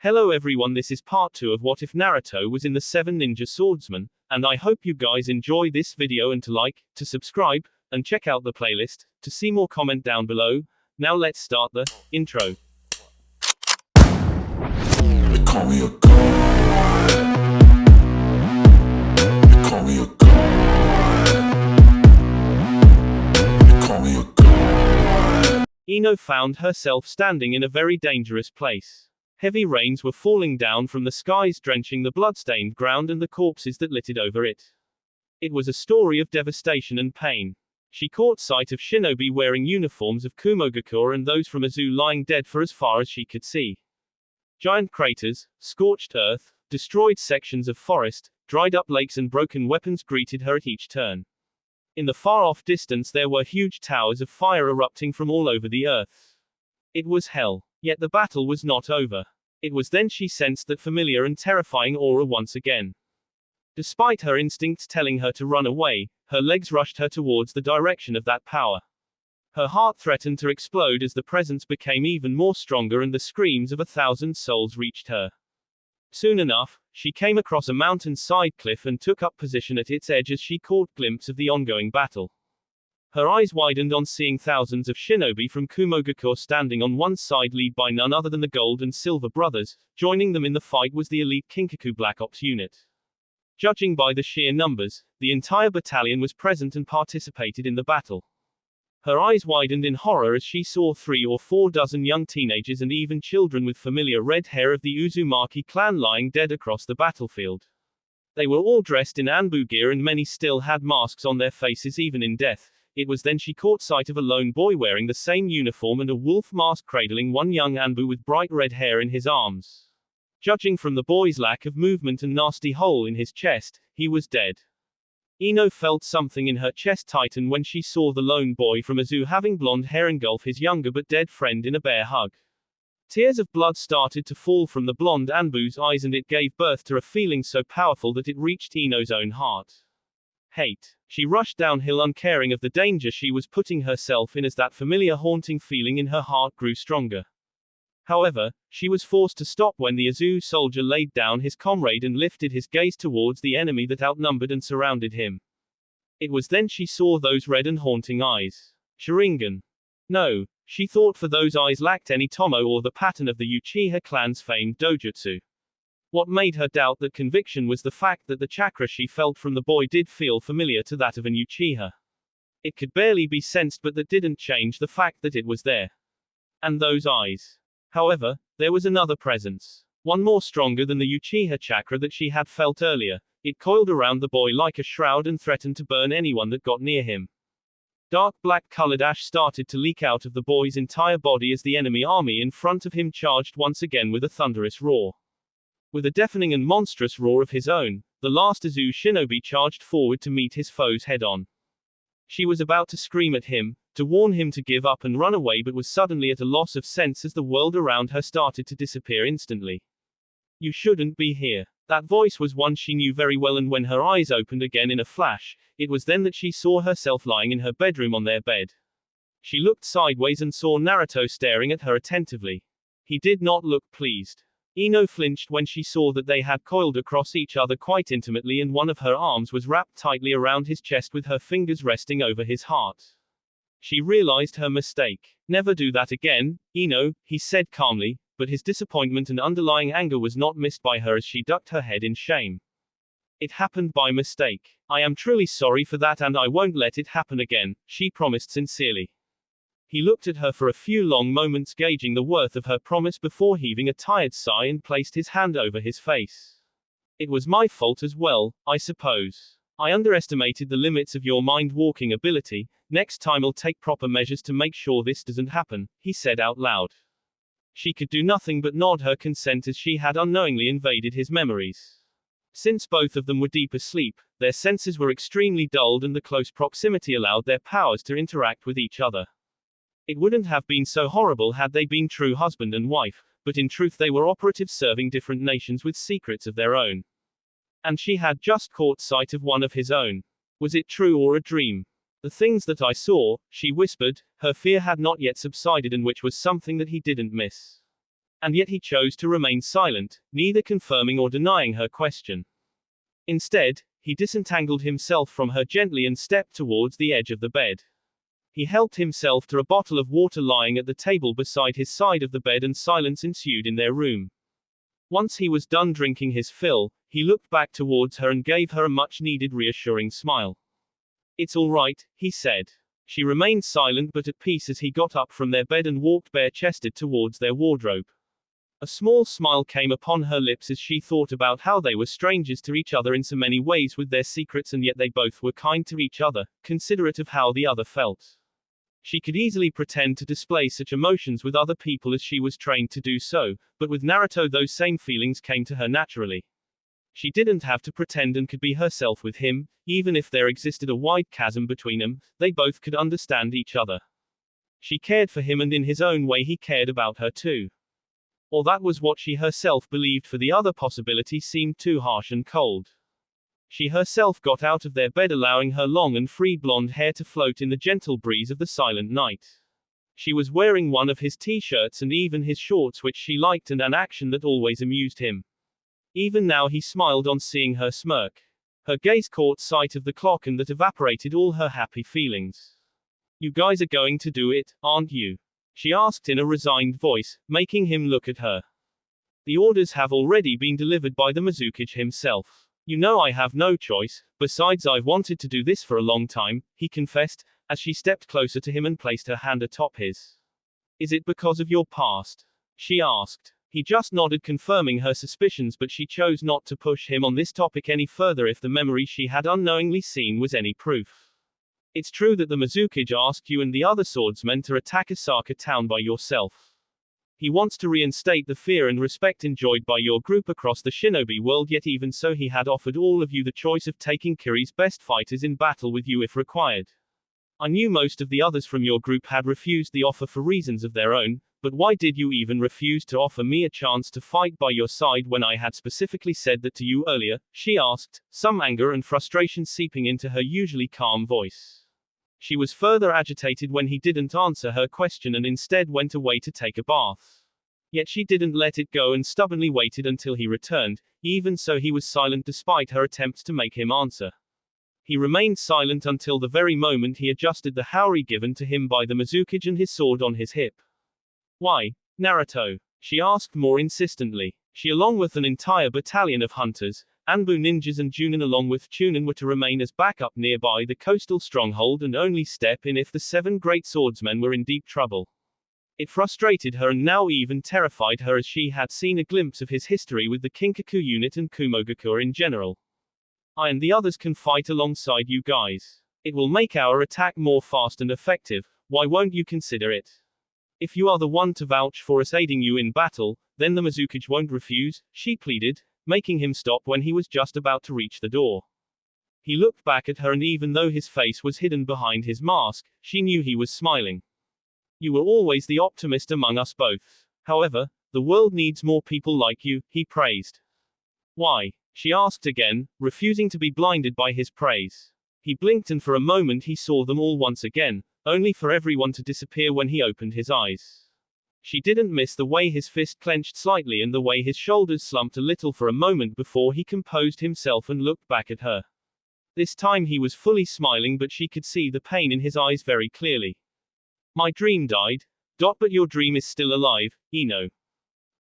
Hello everyone, this is part 2 of What If Naruto was in the 7 Ninja Swordsman, and I hope you guys enjoy this video and to like, to subscribe, and check out the playlist, to see more comment down below. Now let's start the intro. They call me a god. They call me a god. They call me a god. Ino found herself standing in a very dangerous place. Heavy rains were falling down from the skies, drenching the blood-stained ground and the corpses that littered over it. It was a story of devastation and pain. She caught sight of shinobi wearing uniforms of Kumogakure and those from Azu lying dead for as far as she could see. Giant craters, scorched earth, destroyed sections of forest, dried up lakes and broken weapons greeted her at each turn. In the far-off distance there were huge towers of fire erupting from all over the earth. It was hell. Yet the battle was not over. It was then she sensed that familiar and terrifying aura once again. Despite her instincts telling her to run away, her legs rushed her towards the direction of that power. Her heart threatened to explode as the presence became even more stronger and the screams of 1,000 souls reached her. Soon enough, she came across a mountain-side cliff and took up position at its edge as she caught a glimpse of the ongoing battle. Her eyes widened on seeing thousands of shinobi from Kumogakure standing on one side, led by none other than the Gold and Silver brothers. Joining them in the fight was the elite Kinkaku Black Ops unit. Judging by the sheer numbers, the entire battalion was present and participated in the battle. Her eyes widened in horror as she saw 3 or 4 dozen young teenagers and even children with familiar red hair of the Uzumaki clan lying dead across the battlefield. They were all dressed in Anbu gear and many still had masks on their faces even in death. It was then she caught sight of a lone boy wearing the same uniform and a wolf mask cradling one young Anbu with bright red hair in his arms. Judging from the boy's lack of movement and nasty hole in his chest, he was dead. Ino felt something in her chest tighten when she saw the lone boy from Azu having blonde hair engulf his younger but dead friend in a bear hug. Tears of blood started to fall from the blonde Anbu's eyes and it gave birth to a feeling so powerful that it reached Ino's own heart. Hate. She rushed downhill uncaring of the danger she was putting herself in as that familiar haunting feeling in her heart grew stronger. However, she was forced to stop when the Azu soldier laid down his comrade and lifted his gaze towards the enemy that outnumbered and surrounded him. It was then she saw those red and haunting eyes. Sharingan. No, she thought, for those eyes lacked any tomo or the pattern of the Uchiha clan's famed dojutsu. What made her doubt that conviction was the fact that the chakra she felt from the boy did feel familiar to that of an Uchiha. It could barely be sensed, but that didn't change the fact that it was there. And those eyes. However, there was another presence. One more stronger than the Uchiha chakra that she had felt earlier. It coiled around the boy like a shroud and threatened to burn anyone that got near him. Dark black-colored ash started to leak out of the boy's entire body as the enemy army in front of him charged once again with a thunderous roar. With a deafening and monstrous roar of his own, the last Azu shinobi charged forward to meet his foes head-on. She was about to scream at him, to warn him to give up and run away, but was suddenly at a loss of sense as the world around her started to disappear instantly. "You shouldn't be here." That voice was one she knew very well, and when her eyes opened again in a flash, it was then that she saw herself lying in her bedroom on their bed. She looked sideways and saw Naruto staring at her attentively. He did not look pleased. Ino flinched when she saw that they had coiled across each other quite intimately and one of her arms was wrapped tightly around his chest with her fingers resting over his heart. She realized her mistake. "Never do that again, Ino," he said calmly, but his disappointment and underlying anger was not missed by her as she ducked her head in shame. "It happened by mistake. I am truly sorry for that and I won't let it happen again," she promised sincerely. He looked at her for a few long moments, gauging the worth of her promise before heaving a tired sigh and placed his hand over his face. "It was my fault as well, I suppose. I underestimated the limits of your mind-walking ability. Next time I'll take proper measures to make sure this doesn't happen," he said out loud. She could do nothing but nod her consent as she had unknowingly invaded his memories. Since both of them were deep asleep, their senses were extremely dulled and the close proximity allowed their powers to interact with each other. It wouldn't have been so horrible had they been true husband and wife, but in truth they were operatives serving different nations with secrets of their own. And she had just caught sight of one of his own. Was it true or a dream? "The things that I saw," she whispered, her fear had not yet subsided, and which was something that he didn't miss. And yet he chose to remain silent, neither confirming or denying her question. Instead, he disentangled himself from her gently and stepped towards the edge of the bed. He helped himself to a bottle of water lying at the table beside his side of the bed, and silence ensued in their room. Once he was done drinking his fill, he looked back towards her and gave her a much-needed reassuring smile. "It's all right," he said. She remained silent but at peace as he got up from their bed and walked bare-chested towards their wardrobe. A small smile came upon her lips as she thought about how they were strangers to each other in so many ways with their secrets, and yet they both were kind to each other, considerate of how the other felt. She could easily pretend to display such emotions with other people as she was trained to do so, but with Naruto those same feelings came to her naturally. She didn't have to pretend and could be herself with him, even if there existed a wide chasm between them, they both could understand each other. She cared for him, and in his own way he cared about her too. Or that was what she herself believed, for the other possibility seemed too harsh and cold. She herself got out of their bed, allowing her long and free blonde hair to float in the gentle breeze of the silent night. She was wearing one of his t-shirts and even his shorts, which she liked, and an action that always amused him. Even now he smiled on seeing her smirk. Her gaze caught sight of the clock, and that evaporated all her happy feelings. "You guys are going to do it, aren't you?" she asked in a resigned voice, making him look at her. "The orders have already been delivered by the Mizukage himself. You know I have no choice, besides I've wanted to do this for a long time," he confessed, as she stepped closer to him and placed her hand atop his. "Is it because of your past?" she asked. He just nodded, confirming her suspicions, but she chose not to push him on this topic any further if the memory she had unknowingly seen was any proof. "It's true that the Mizukage asked you and the other swordsmen to attack Osaka town by yourself. He wants to reinstate the fear and respect enjoyed by your group across the shinobi world, yet even so he had offered all of you the choice of taking Kiri's best fighters in battle with you if required. I knew most of the others from your group had refused the offer for reasons of their own, but why did you even refuse to offer me a chance to fight by your side when I had specifically said that to you earlier?" she asked, some anger and frustration seeping into her usually calm voice. She was further agitated when he didn't answer her question and instead went away to take a bath. Yet she didn't let it go and stubbornly waited until he returned. Even so, he was silent despite her attempts to make him answer. He remained silent until the very moment he adjusted the haori given to him by the Mizukage and his sword on his hip. "Why, Naruto?" she asked more insistently. She, along with an entire battalion of hunters, Anbu ninjas and Junin along with Chunin, were to remain as backup nearby the coastal stronghold and only step in if the 7 great swordsmen were in deep trouble. It frustrated her and now even terrified her, as she had seen a glimpse of his history with the Kinkaku unit and Kumogaku in general. "I and the others can fight alongside you guys. It will make our attack more fast and effective. Why won't you consider it? If you are the one to vouch for us aiding you in battle, then the Mizukage won't refuse," she pleaded, making him stop when he was just about to reach the door. He looked back at her, and even though his face was hidden behind his mask, she knew he was smiling. "You were always the optimist among us both. However, the world needs more people like you," he praised. "Why?" she asked again, refusing to be blinded by his praise. He blinked, and for a moment he saw them all once again, only for everyone to disappear when he opened his eyes. She didn't miss the way his fist clenched slightly and the way his shoulders slumped a little for a moment before he composed himself and looked back at her. This time he was fully smiling, but she could see the pain in his eyes very clearly. "My dream died. But your dream is still alive, Ino."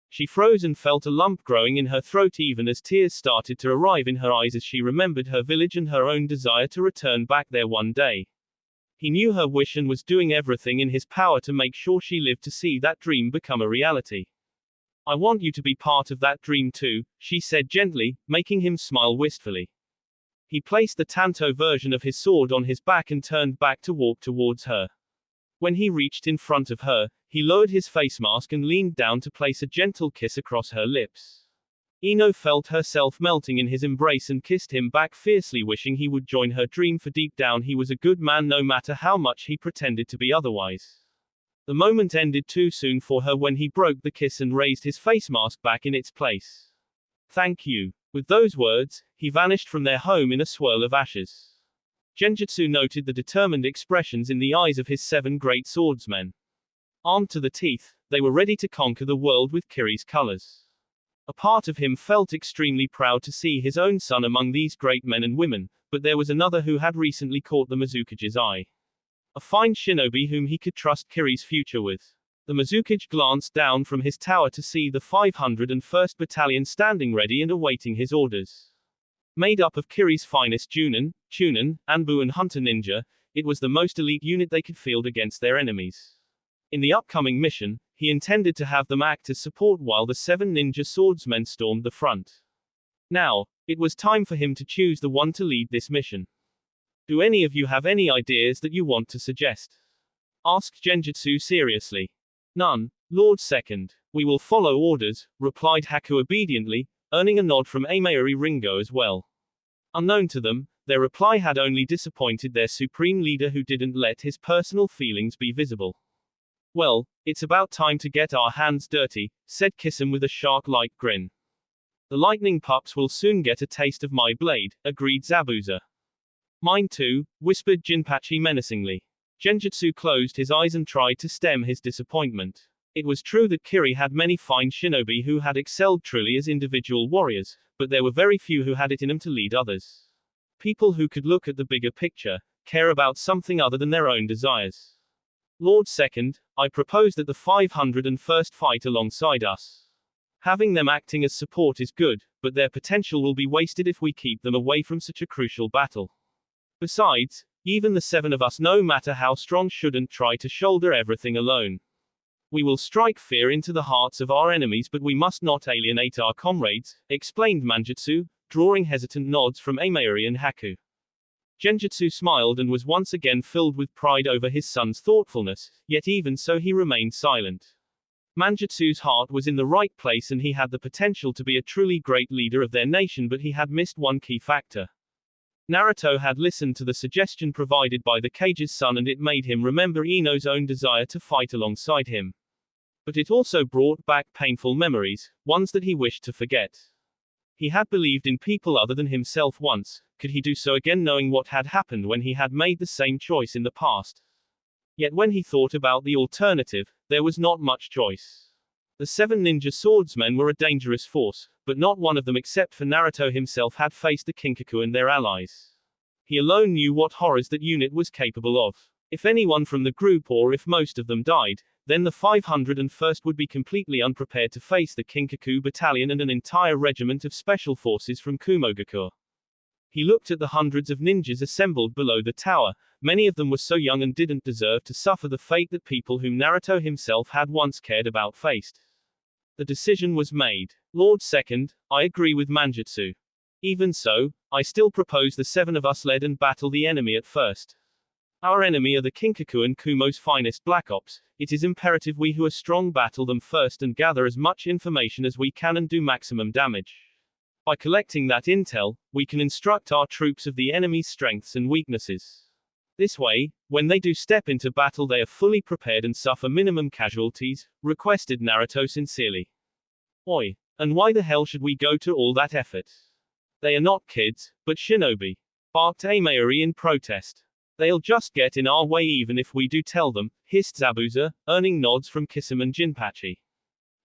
She froze and felt a lump growing in her throat even as tears started to arrive in her eyes as she remembered her village and her own desire to return back there one day. He knew her wish and was doing everything in his power to make sure she lived to see that dream become a reality. "I want you to be part of that dream too," she said gently, making him smile wistfully. He placed the Tanto version of his sword on his back and turned back to walk towards her. When he reached in front of her, he lowered his face mask and leaned down to place a gentle kiss across her lips. Ino felt herself melting in his embrace and kissed him back fiercely, wishing he would join her dream, for deep down he was a good man no matter how much he pretended to be otherwise. The moment ended too soon for her when he broke the kiss and raised his face mask back in its place. "Thank you." With those words, he vanished from their home in a swirl of ashes. Genjutsu noted the determined expressions in the eyes of his 7 great swordsmen. Armed to the teeth, They were ready to conquer the world with Kiri's colors. A part of him felt extremely proud to see his own son among these great men and women, but there was another who had recently caught the Mizukage's eye. A fine shinobi whom he could trust Kiri's future with. The Mizukage glanced down from his tower to see the 501st Battalion standing ready and awaiting his orders. Made up of Kiri's finest Junin, Chunin, Anbu and Hunter Ninja, it was the most elite unit they could field against their enemies. In the upcoming mission, he intended to have them act as support while the 7 ninja swordsmen stormed the front. Now, it was time for him to choose the one to lead this mission. Do any of you have any ideas that you want to suggest? Asked Genjutsu seriously. None, Lord Second. We will follow orders, replied Haku obediently, earning a nod from Amayuri Ringo as well. Unknown to them, their reply had only disappointed their supreme leader who didn't let his personal feelings be visible. Well, it's about time to get our hands dirty, said Kisum with a shark-like grin. The lightning pups will soon get a taste of my blade, agreed Zabuza. Mine too, whispered Jinpachi menacingly. Genjutsu closed his eyes and tried to stem his disappointment. It was true that Kiri had many fine shinobi who had excelled truly as individual warriors, but there were very few who had it in them to lead others. People who could look at the bigger picture, care about something other than their own desires. Lord Second, I propose that the 501st fight alongside us. Having them acting as support is good, but their potential will be wasted if we keep them away from such a crucial battle. Besides, even the 7 of us, no matter how strong, shouldn't try to shoulder everything alone. We will strike fear into the hearts of our enemies, but we must not alienate our comrades, explained Manjutsu, drawing hesitant nods from Amayuri and Haku. Genjutsu smiled and was once again filled with pride over his son's thoughtfulness, yet even so he remained silent. Manjutsu's heart was in the right place and he had the potential to be a truly great leader of their nation, but he had missed one key factor. Naruto had listened to the suggestion provided by the Kage's son and it made him remember Ino's own desire to fight alongside him. But it also brought back painful memories, ones that he wished to forget. He had believed in people other than himself once. Could he do so again knowing what had happened when he had made the same choice in the past? Yet when he thought about the alternative, there was not much choice. The 7 ninja swordsmen were a dangerous force, but not one of them except for Naruto himself had faced the Kinkaku and their allies. He alone knew what horrors that unit was capable of. If anyone from the group or if most of them died, then the 501st would be completely unprepared to face the Kinkaku battalion and an entire regiment of special forces from Kumogakur. He looked at the hundreds of ninjas assembled below the tower. Many of them were so young and didn't deserve to suffer the fate that people whom Naruto himself had once cared about faced. The decision was made. Lord Second, I agree with Manjutsu. Even so, I still propose the 7 of us lead and battle the enemy at first. Our enemy are the Kinkaku and Kumo's finest black ops. It is imperative we who are strong battle them first and gather as much information as we can and do maximum damage. By collecting that intel, we can instruct our troops of the enemy's strengths and weaknesses. This way, when they do step into battle they are fully prepared and suffer minimum casualties, requested Naruto sincerely. Oi, and why the hell should we go to all that effort? They are not kids, but shinobi, barked Amayuri in protest. They'll just get in our way even if we do tell them, hissed Zabuza, earning nods from Kisum and Jinpachi.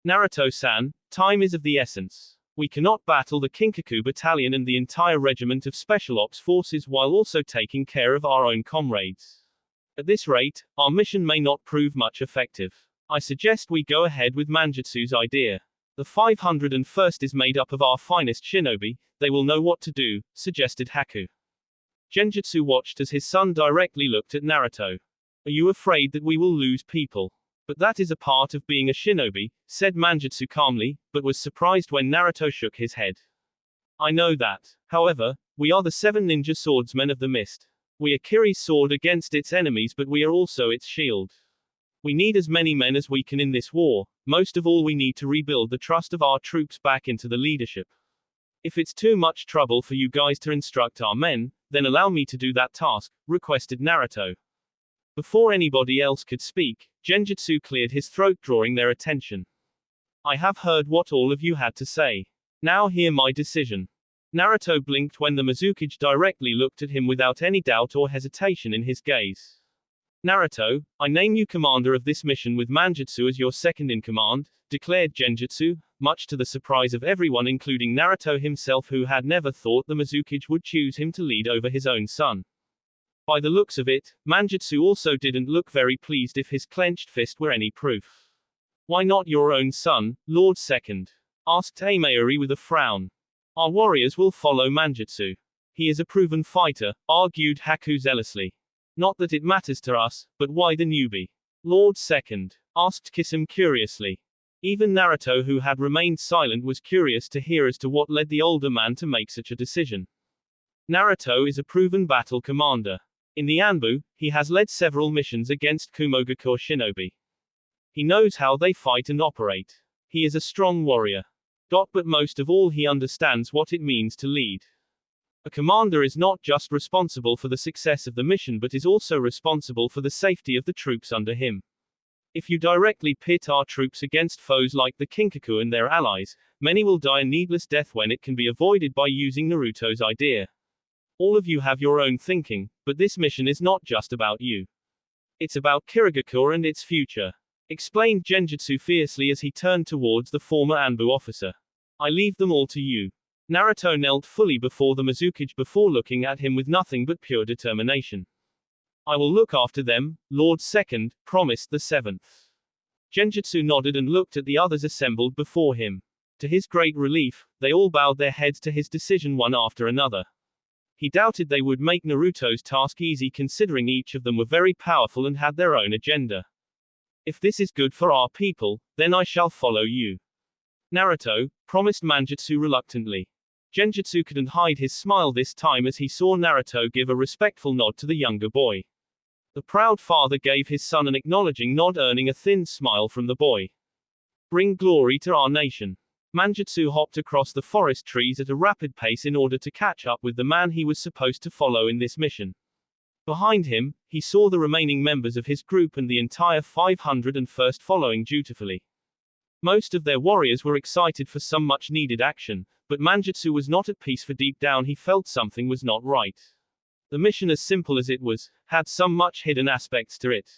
Naruto-san, time is of the essence. We cannot battle the Kinkaku battalion and the entire regiment of special ops forces while also taking care of our own comrades. At this rate, our mission may not prove much effective. I suggest we go ahead with Manjutsu's idea. The 501st is made up of our finest shinobi, they will know what to do, suggested Haku. Genjutsu watched as his son directly looked at Naruto. Are you afraid that we will lose people? But that is a part of being a shinobi, said Manjutsu calmly, but was surprised when Naruto shook his head. I know that. However, we are the 7 ninja swordsmen of the mist. We are Kiri's sword against its enemies, but we are also its shield. We need as many men as we can in this war. Most of all, we need to rebuild the trust of our troops back into the leadership. If it's too much trouble for you guys to instruct our men, then allow me to do that task, requested Naruto. Before anybody else could speak, Genjutsu cleared his throat, drawing their attention. I have heard what all of you had to say. Now hear my decision. Naruto blinked when the Mizukage directly looked at him without any doubt or hesitation in his gaze. Naruto, I name you commander of this mission with Manjutsu as your second in command, declared Genjutsu, much to the surprise of everyone including Naruto himself who had never thought the Mizukage would choose him to lead over his own son. By the looks of it, Manjutsu also didn't look very pleased if his clenched fist were any proof. Why not your own son, Lord Second? Asked Amayuri with a frown. Our warriors will follow Manjutsu. He is a proven fighter, argued Haku zealously. Not that it matters to us, but why the newbie? Lord Second? Asked Kisame curiously. Even Naruto who had remained silent was curious to hear as to what led the older man to make such a decision. Naruto is a proven battle commander. In the Anbu, he has led several missions against Kumogakure shinobi. He knows how they fight and operate. He is a strong warrior. But most of all he understands what it means to lead. A commander is not just responsible for the success of the mission but is also responsible for the safety of the troops under him. If you directly pit our troops against foes like the Kinkaku and their allies, many will die a needless death when it can be avoided by using Naruto's idea. All of you have your own thinking, but this mission is not just about you. It's about Kirigakure and its future. Explained Genjutsu fiercely as he turned towards the former Anbu officer. I leave them all to you. Naruto knelt fully before the Mizukage before looking at him with nothing but pure determination. I will look after them, Lord Second, promised the seventh. Genjutsu nodded and looked at the others assembled before him. To his great relief, they all bowed their heads to his decision one after another. He doubted they would make Naruto's task easy considering each of them were very powerful and had their own agenda. If this is good for our people, then I shall follow you. Naruto, promised Manjutsu reluctantly. Genjutsu couldn't hide his smile this time as he saw Naruto give a respectful nod to the younger boy. The proud father gave his son an acknowledging nod, earning a thin smile from the boy. Bring glory to our nation. Manjutsu hopped across the forest trees at a rapid pace in order to catch up with the man he was supposed to follow in this mission. Behind him, he saw the remaining members of his group and the entire 501st following dutifully. Most of their warriors were excited for some much-needed action, but Manjutsu was not at peace for deep down he felt something was not right. The mission, as simple as it was, had some much hidden aspects to it.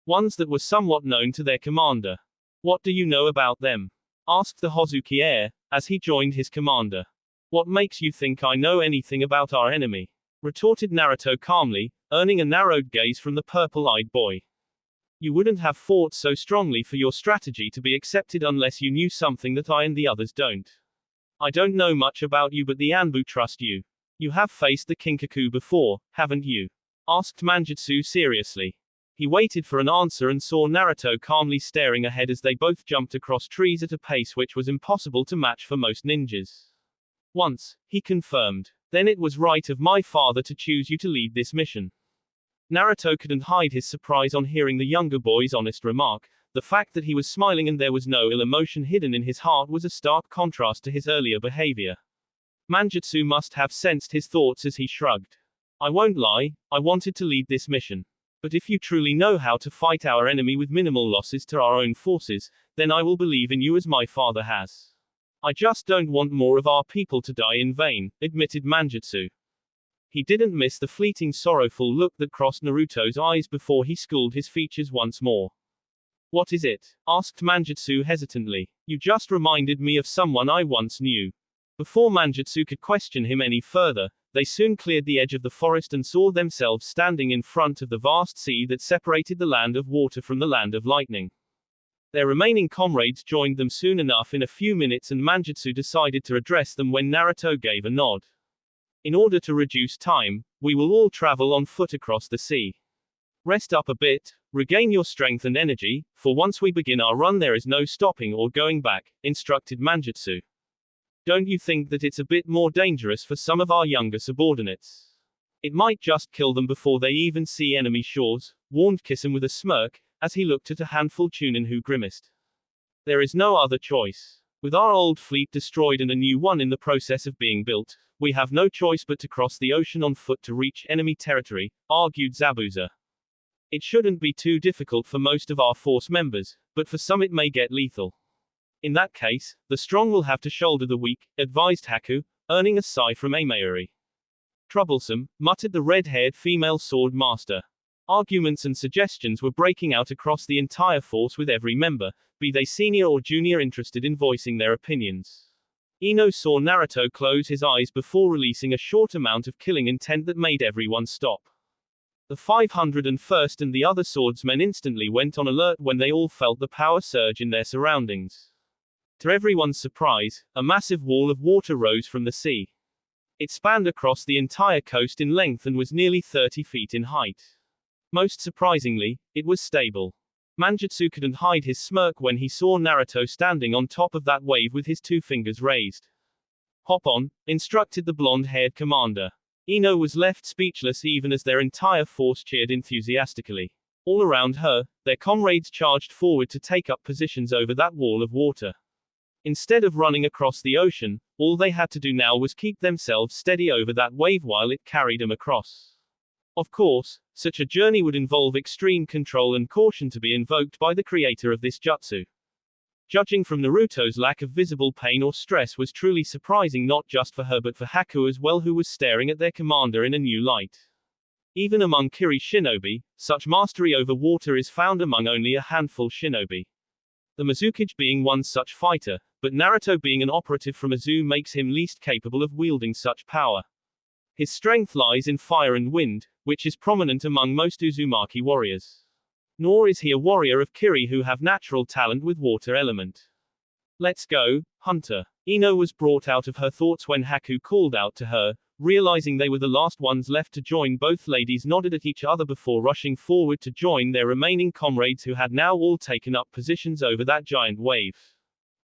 Ones that were somewhat known to their commander. What do you know about them? Asked the Hozuki heir, as he joined his commander. What makes you think I know anything about our enemy? Retorted Naruto calmly, earning a narrowed gaze from the purple-eyed boy. You wouldn't have fought so strongly for your strategy to be accepted unless you knew something that I and the others don't. I don't know much about you but the Anbu trust you. You have faced the Kinkaku before, haven't you? Asked Manjutsu seriously. He waited for an answer and saw Naruto calmly staring ahead as they both jumped across trees at a pace which was impossible to match for most ninjas. Once, he confirmed. Then it was right of my father to choose you to lead this mission. Naruto couldn't hide his surprise on hearing the younger boy's honest remark. The fact that he was smiling and there was no ill emotion hidden in his heart was a stark contrast to his earlier behavior. Manjutsu must have sensed his thoughts as he shrugged. I won't lie, I wanted to lead this mission. But if you truly know how to fight our enemy with minimal losses to our own forces, then I will believe in you as my father has. I just don't want more of our people to die in vain, admitted Manjutsu. He didn't miss the fleeting sorrowful look that crossed Naruto's eyes before he schooled his features once more. What is it? Asked Manjutsu hesitantly. You just reminded me of someone I once knew. Before Manjutsu could question him any further, they soon cleared the edge of the forest and saw themselves standing in front of the vast sea that separated the land of water from the land of lightning. Their remaining comrades joined them soon enough in a few minutes and Manjutsu decided to address them when Naruto gave a nod. In order to reduce time, we will all travel on foot across the sea. Rest up a bit, regain your strength and energy, for once we begin our run there is no stopping or going back, instructed Manjutsu. Don't you think that it's a bit more dangerous for some of our younger subordinates? It might just kill them before they even see enemy shores, warned Kisame with a smirk, as he looked at a handful Chunin who grimaced. There is no other choice. With our old fleet destroyed and a new one in the process of being built, we have no choice but to cross the ocean on foot to reach enemy territory, argued Zabuza. It shouldn't be too difficult for most of our force members, but for some it may get lethal. In that case, the strong will have to shoulder the weak, advised Haku, earning a sigh from Amayuri. Troublesome, muttered the red-haired female sword master. Arguments and suggestions were breaking out across the entire force, with every member, be they senior or junior, interested in voicing their opinions. Ino saw Naruto close his eyes before releasing a short amount of killing intent that made everyone stop. The 501st and the other swordsmen instantly went on alert when they all felt the power surge in their surroundings. To everyone's surprise, a massive wall of water rose from the sea. It spanned across the entire coast in length and was nearly 30 feet in height. Most surprisingly, it was stable. Manjutsu couldn't hide his smirk when he saw Naruto standing on top of that wave with his 2 fingers raised. "Hop on," instructed the blonde-haired commander. Ino was left speechless even as their entire force cheered enthusiastically. All around her, their comrades charged forward to take up positions over that wall of water. Instead of running across the ocean, all they had to do now was keep themselves steady over that wave while it carried them across. Of course, such a journey would involve extreme control and caution to be invoked by the creator of this jutsu. Judging from Naruto's lack of visible pain or stress was truly surprising, not just for her but for Haku as well, who was staring at their commander in a new light. Even among Kiri shinobi, such mastery over water is found among only a handful shinobi. The Mizukage being one such fighter, but Naruto being an operative from Izu makes him least capable of wielding such power. His strength lies in fire and wind, which is prominent among most Uzumaki warriors. Nor is he a warrior of Kiri who have natural talent with water element. "Let's go, Hunter." Ino was brought out of her thoughts when Haku called out to her. Realizing they were the last ones left to join, both ladies nodded at each other before rushing forward to join their remaining comrades who had now all taken up positions over that giant wave.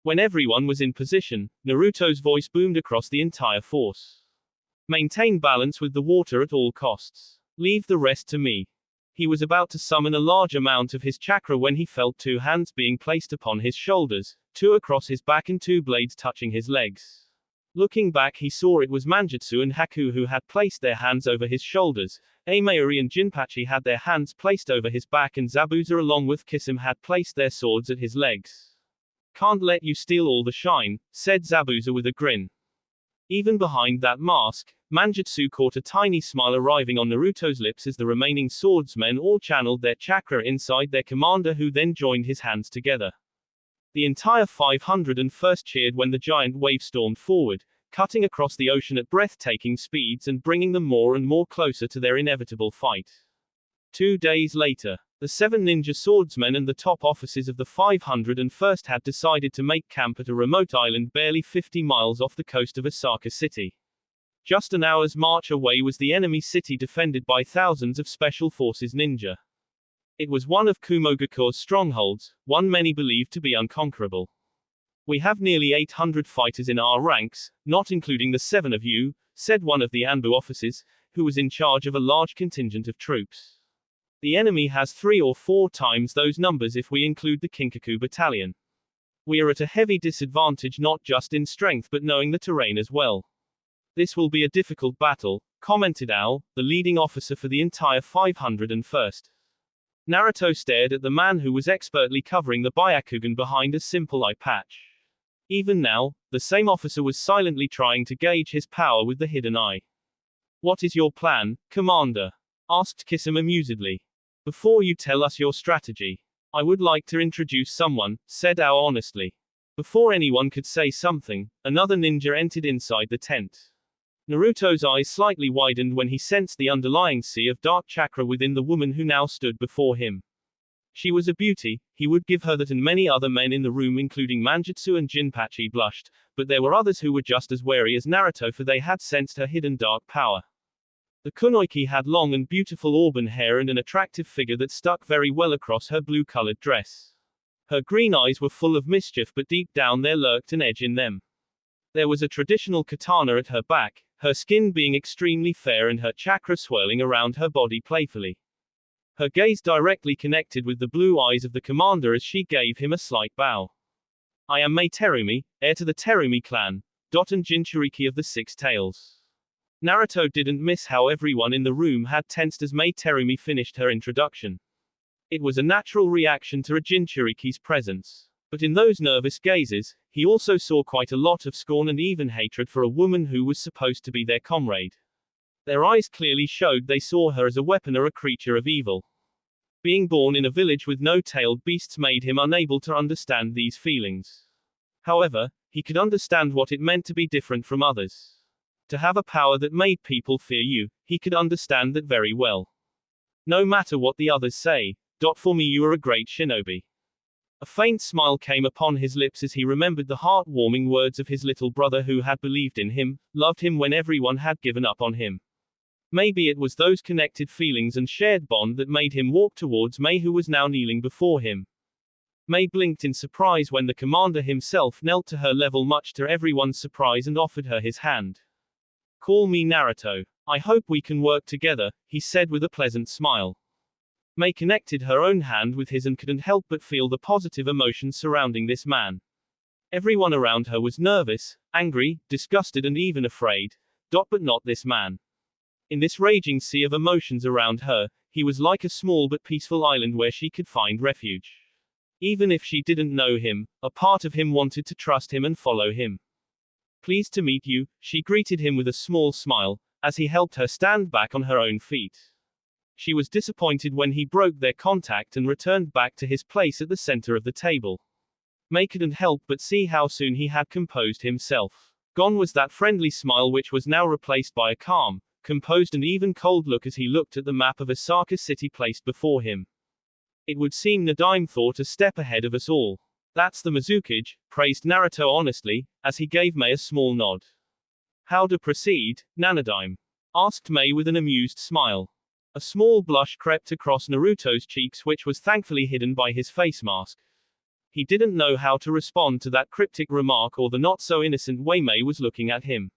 When everyone was in position, Naruto's voice boomed across the entire force. "Maintain balance with the water at all costs. Leave the rest to me." He was about to summon a large amount of his chakra when he felt 2 hands being placed upon his shoulders, 2 across his back and 2 blades touching his legs. Looking back, he saw it was Manjutsu and Haku who had placed their hands over his shoulders. Amayuri and Jinpachi had their hands placed over his back, and Zabuza along with Kisame had placed their swords at his legs. "Can't let you steal all the shine," said Zabuza with a grin. Even behind that mask, Manjutsu caught a tiny smile arriving on Naruto's lips as the remaining swordsmen all channeled their chakra inside their commander, who then joined his hands together. The entire 501st cheered when the giant wave stormed forward, cutting across the ocean at breathtaking speeds and bringing them more and more closer to their inevitable fight. 2 days later, the 7 ninja swordsmen and the top officers of the 501st had decided to make camp at a remote island barely 50 miles off the coast of Osaka City. Just an hour's march away was the enemy city, defended by thousands of special forces ninja. It was one of Kumogaku's strongholds, one many believed to be unconquerable. "We have nearly 800 fighters in our ranks, not including the 7 of you," said one of the Anbu officers, who was in charge of a large contingent of troops. "The enemy has 3 or 4 times those numbers if we include the Kinkaku battalion. We are at a heavy disadvantage, not just in strength but knowing the terrain as well. This will be a difficult battle," commented Ao, the leading officer for the entire 501st. Naruto stared at the man who was expertly covering the Byakugan behind a simple eye patch. Even now, the same officer was silently trying to gauge his power with the hidden eye. "What is your plan, Commander?" asked Kisame amusedly. "Before you tell us your strategy, I would like to introduce someone," said Ao honestly. Before anyone could say something, another ninja entered inside the tent. Naruto's eyes slightly widened when he sensed the underlying sea of dark chakra within the woman who now stood before him. She was a beauty, he would give her that, and many other men in the room including Manjutsu and Jinpachi blushed, but there were others who were just as wary as Naruto, for they had sensed her hidden dark power. The kunoichi had long and beautiful auburn hair and an attractive figure that stuck very well across her blue-colored dress. Her green eyes were full of mischief, but deep down there lurked an edge in them. There was a traditional katana at her back, her skin being extremely fair and her chakra swirling around her body playfully. Her gaze directly connected with the blue eyes of the commander as she gave him a slight bow. "I am Mei Terumi, heir to the Terumi clan, and Jinchuriki of the 6 Tails." Naruto didn't miss how everyone in the room had tensed as Mei Terumi finished her introduction. It was a natural reaction to a Jinchuriki's presence. But in those nervous gazes, he also saw quite a lot of scorn and even hatred for a woman who was supposed to be their comrade. Their eyes clearly showed they saw her as a weapon or a creature of evil. Being born in a village with no tailed beasts made him unable to understand these feelings. However, he could understand what it meant to be different from others. To have a power that made people fear you, he could understand that very well. No matter what the others say, for me you are a great shinobi. A faint smile came upon his lips as he remembered the heartwarming words of his little brother who had believed in him, loved him when everyone had given up on him. Maybe it was those connected feelings and shared bond that made him walk towards May, who was now kneeling before him. May blinked in surprise when the commander himself knelt to her level, much to everyone's surprise, and offered her his hand. "Call me Naruto. I hope we can work together," he said with a pleasant smile. May connected her own hand with his and couldn't help but feel the positive emotions surrounding this man. Everyone around her was nervous, angry, disgusted, and even afraid. But not this man. In this raging sea of emotions around her, he was like a small but peaceful island where she could find refuge. Even if she didn't know him, a part of him wanted to trust him and follow him. "Pleased to meet you," she greeted him with a small smile, as he helped her stand back on her own feet. She was disappointed when he broke their contact and returned back to his place at the center of the table. May couldn't help but see how soon he had composed himself. Gone was that friendly smile, which was now replaced by a calm, composed and even cold look as he looked at the map of Osaka City placed before him. "It would seem Nadaime thought a step ahead of us all. That's the Mizukage," praised Naruto honestly, as he gave May a small nod. "How to proceed, Nanadaime?" asked May with an amused smile. A small blush crept across Naruto's cheeks, which was thankfully hidden by his face mask. He didn't know how to respond to that cryptic remark or the not-so-innocent way May was looking at him.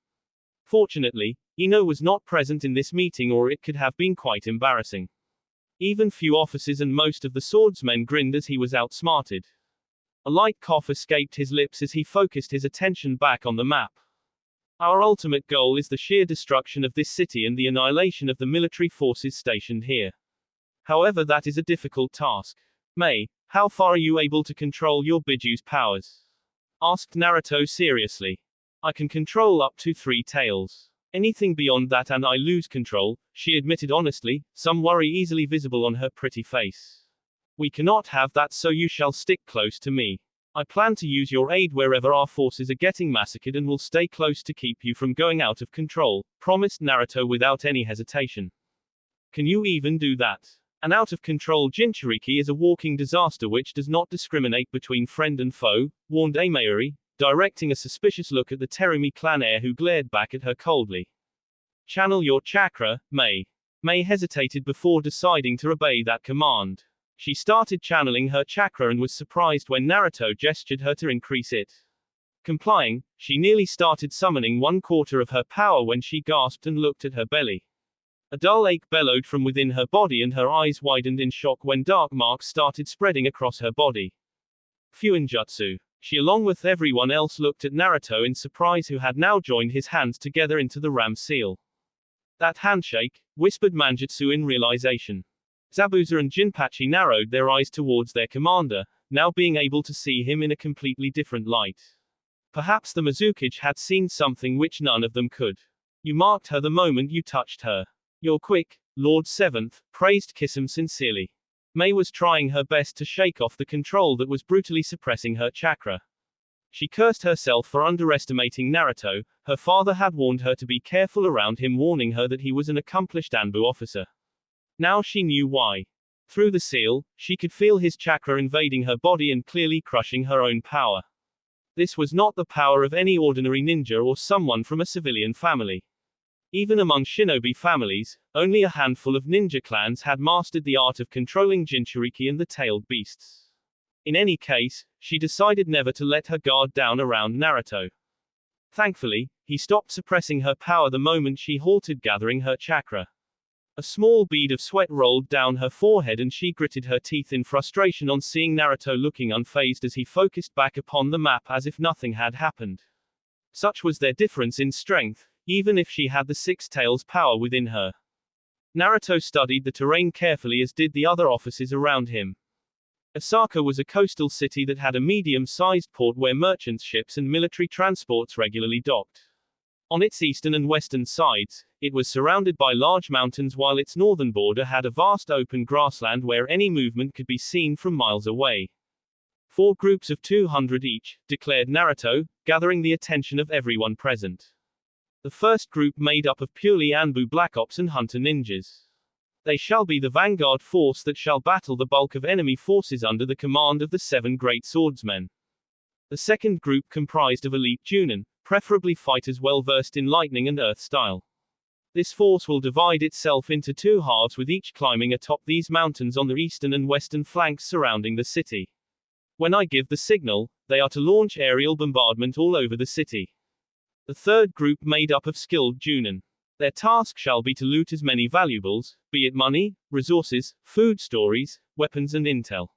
Fortunately, Ino was not present in this meeting, or it could have been quite embarrassing. Even few officers and most of the swordsmen grinned as he was outsmarted. A light cough escaped his lips as he focused his attention back on the map. "Our ultimate goal is the sheer destruction of this city and the annihilation of the military forces stationed here. However, that is a difficult task. May, how far are you able to control your Biju's powers?" asked Naruto seriously. "I can control up to 3 tails. Anything beyond that and I lose control," she admitted honestly, some worry easily visible on her pretty face. "We cannot have that, so you shall stick close to me. I plan to use your aid wherever our forces are getting massacred and will stay close to keep you from going out of control," promised Naruto without any hesitation. "Can you even do that? An out-of-control Jinchuriki is a walking disaster which does not discriminate between friend and foe," warned Amayuri, directing a suspicious look at the Terumi clan heir, who glared back at her coldly. "Channel your chakra, May." May hesitated before deciding to obey that command. She started channeling her chakra and was surprised when Naruto gestured her to increase it. Complying, she nearly started summoning 1/4 of her power when she gasped and looked at her belly. A dull ache bellowed from within her body and her eyes widened in shock when dark marks started spreading across her body. "Fuinjutsu." She, along with everyone else, looked at Naruto in surprise, who had now joined his hands together into the ram seal. "That handshake," whispered Manjutsu in realization. Zabuza and Jinpachi narrowed their eyes towards their commander, now being able to see him in a completely different light. Perhaps the Mizukage had seen something which none of them could. "You marked her the moment you touched her. You're quick, Lord Seventh," praised Kisame sincerely. May was trying her best to shake off the control that was brutally suppressing her chakra. She cursed herself for underestimating Naruto. Her father had warned her to be careful around him, warning her that he was an accomplished Anbu officer. Now she knew why. Through the seal, she could feel his chakra invading her body and clearly crushing her own power. This was not the power of any ordinary ninja or someone from a civilian family. Even among shinobi families, only a handful of ninja clans had mastered the art of controlling Jinchuriki and the tailed beasts. In any case, she decided never to let her guard down around Naruto. Thankfully, he stopped suppressing her power the moment she halted gathering her chakra. A small bead of sweat rolled down her forehead and she gritted her teeth in frustration on seeing Naruto looking unfazed as he focused back upon the map as if nothing had happened. Such was their difference in strength, even if she had the 6 tails power within her. Naruto studied the terrain carefully, as did the other officers around him. Osaka was a coastal city that had a medium-sized port where merchant ships and military transports regularly docked. On its eastern and western sides, it was surrounded by large mountains while its northern border had a vast open grassland where any movement could be seen from miles away. 4 groups of 200 each, declared Naruto, gathering the attention of everyone present. The first group made up of purely Anbu Black Ops and Hunter Ninjas. They shall be the vanguard force that shall battle the bulk of enemy forces under the command of the 7 great swordsmen. The second group comprised of elite Junin, preferably fighters well versed in lightning and earth style. This force will divide itself into 2 halves with each climbing atop these mountains on the eastern and western flanks surrounding the city. When I give the signal, they are to launch aerial bombardment all over the city. The third group made up of skilled Junin. Their task shall be to loot as many valuables, be it money, resources, food stories, weapons and intel.